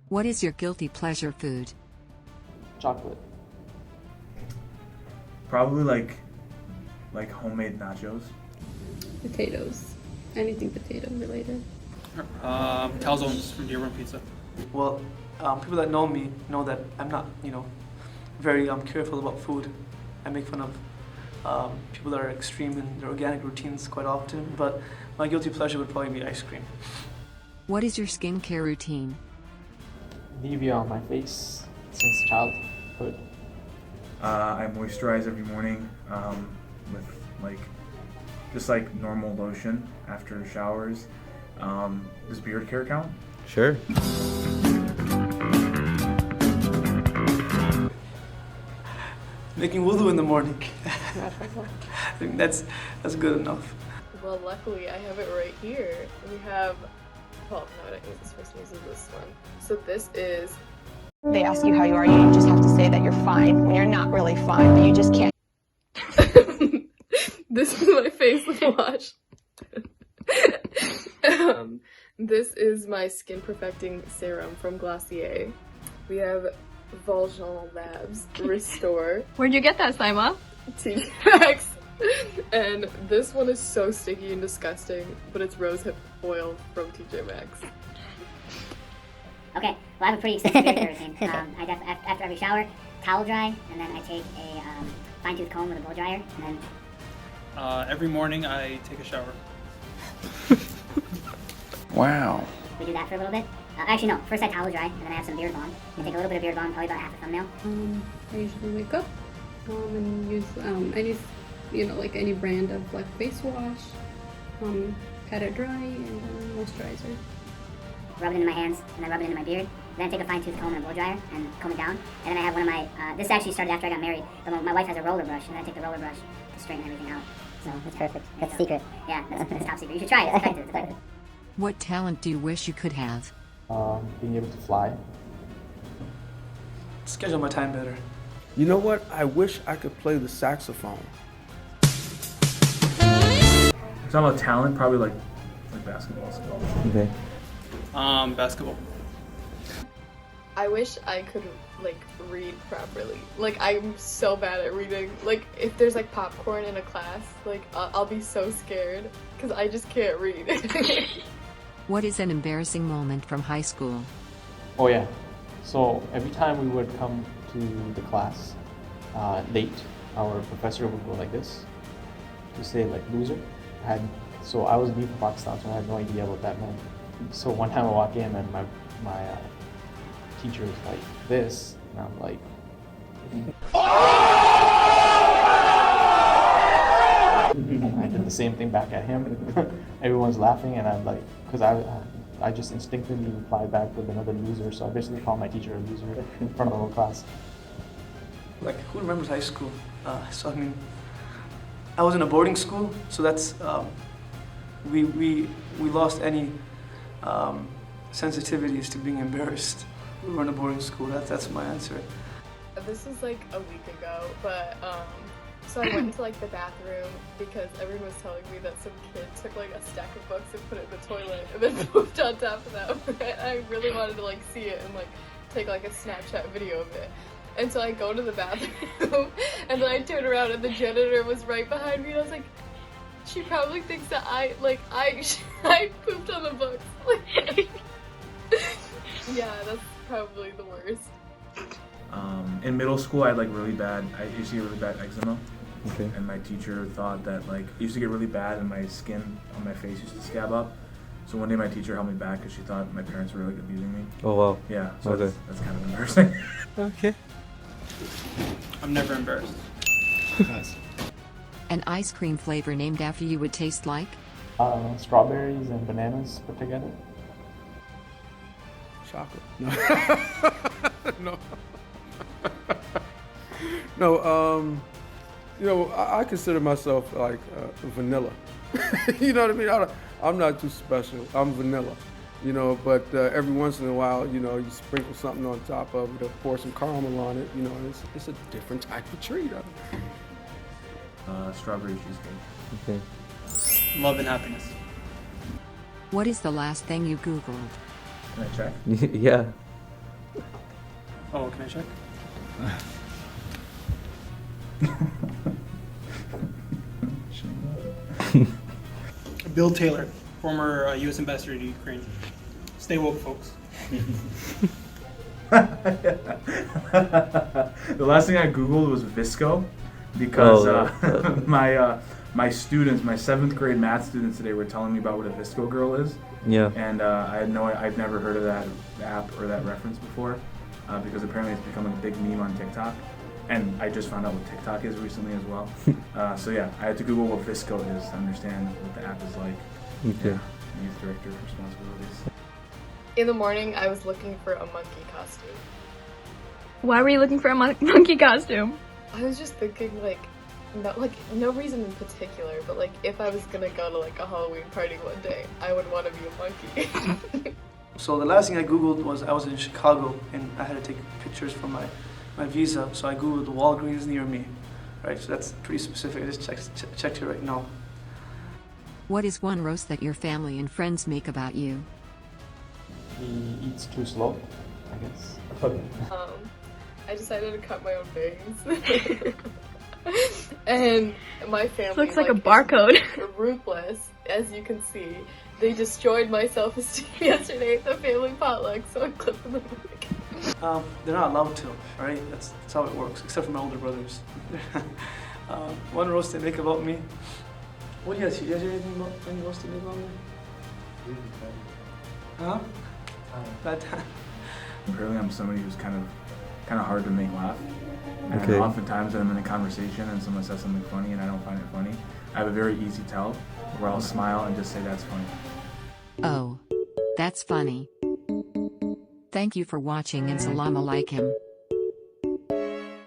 What is your guilty pleasure food? Chocolate. Probably like homemade nachos. Potatoes. Anything potato related. Calzones from Dearborn Pizza. Well, people that know me know that I'm not, very careful about food. I make fun of people that are extreme in their organic routines quite often, but my guilty pleasure would probably be ice cream. What is your skincare routine? Nivea on my face since childhood. I moisturize every morning with just normal lotion after showers. Does beard care count? Sure. Making wudu in the morning. I think that's good enough. Well, luckily I have it right here. We have, well, no, I don't use this first, I use this one. So this is... They ask you how you are, you just have to say that you're fine when you're not really fine, but you just can't. This is my face wash. This is my skin perfecting serum from Glossier. We have Voljean Labs Restore Where'd you get that, Sima? T-Rex. And this one is so sticky and disgusting, but it's rosehip oil from TJ Maxx. Okay, well I have a pretty extensive skincare routine. After every shower, towel dry, and then I take a fine-tooth comb with a blow dryer, and then... Every morning I take a shower. Wow. We do that for a little bit. Actually no, first I towel dry, and then I have some beard balm. I take a little bit of beard balm, probably about half a thumbnail. I usually wake up and use like any brand of face wash, pat it dry, and moisturizer. Rub it into my hands, and then rub it into my beard. Then I take a fine-tooth comb and a blow dryer and comb it down. And then I have one of my, this actually started after I got married, but my wife has a roller brush, and then I take the roller brush to straighten everything out. So that's perfect. That's the secret. Yeah, that's top secret. You should try it. It's effective. It's effective. What talent do you wish you could have? Being able to fly. Schedule my time better. You know what? I wish I could play the saxophone. It's not about talent, probably like basketball skill. Okay. Basketball. I wish I could read properly. I'm so bad at reading. If there's popcorn in a class, I'll be so scared because I just can't read. What is an embarrassing moment from high school? Oh yeah. So every time we would come to the class late, our professor would go like this to say loser. So I was new from Pakistan, so I had no idea what that meant. So one time I walk in and my teacher is like this, and I'm like, I did the same thing back at him. Everyone's laughing, and I'm like, because I just instinctively replied back with another loser, so I basically called my teacher a loser in front of the whole class. Who remembers high school? I was in a boarding school, so that's, we lost any sensitivities to being embarrassed. We were in a boarding school, that's my answer. This was a week ago, but so I went into the bathroom because everyone was telling me that some kid took a stack of books and put it in the toilet and then pooped on top of that. I really wanted to see it and take a Snapchat video of it. And so I go to the bathroom and then I turn around and the janitor was right behind me and I was like, she probably thinks that I pooped on the books. Yeah, that's probably the worst. In middle school, I had really bad eczema. Okay. And my teacher thought that it used to get really bad and my skin on my face used to scab up. So one day my teacher held me back because she thought my parents were abusing me. Oh wow. Yeah, so Okay. that's kind of embarrassing. Okay. I'm never embarrassed. Nice. An ice cream flavor named after you would taste like? Strawberries and bananas put together. Chocolate. No. No. I consider myself vanilla. You know what I mean? I'm not too special. I'm vanilla. But every once in a while, you sprinkle something on top of it or pour some caramel on it, it's a different type of treat. Strawberry cheesecake. Okay. Love and happiness. What is the last thing you Googled? Can I check? Yeah. Oh, can I check? Bill Taylor, former U.S. ambassador to Ukraine. Stay woke, folks. The last thing I googled was Visco, because my students, my 7th grade math students today were telling me about what a Visco girl is. Yeah. And I've never heard of that app or that reference before, because apparently it's becoming a big meme on TikTok. And I just found out what TikTok is recently as well. So yeah, I had to Google what Visco is to understand what the app is like. Okay. Yeah, youth director responsibilities. In the morning, I was looking for a monkey costume. Why were you looking for a monkey costume? I was just thinking, no reason in particular, but like if I was gonna go to like a Halloween party one day, I would want to be a monkey. So the last thing I Googled was I was in Chicago and I had to take pictures for my visa, so I Googled the Walgreens near me. Right, so that's pretty specific. I just checked here right now. What is one roast that your family and friends make about you? He eats too slow, I guess. I decided to cut my own bangs. And my family Looks like a barcode. ruthless, as you can see. They destroyed my self-esteem yesterday at the family potluck, so I'm clipping them back. They're not allowed to, right? That's how it works, except for my older brothers. One roast they make about me. What do you guys hear? You guys hear anything about any roast they make about me? Huh? Bad time. Apparently I'm somebody who's kind of hard to make laugh. And Okay. oftentimes when I'm in a conversation and someone says something funny and I don't find it funny, I have a very easy tell where I'll smile and just say that's funny. Oh. That's funny. Thank you for watching and salam alaikum.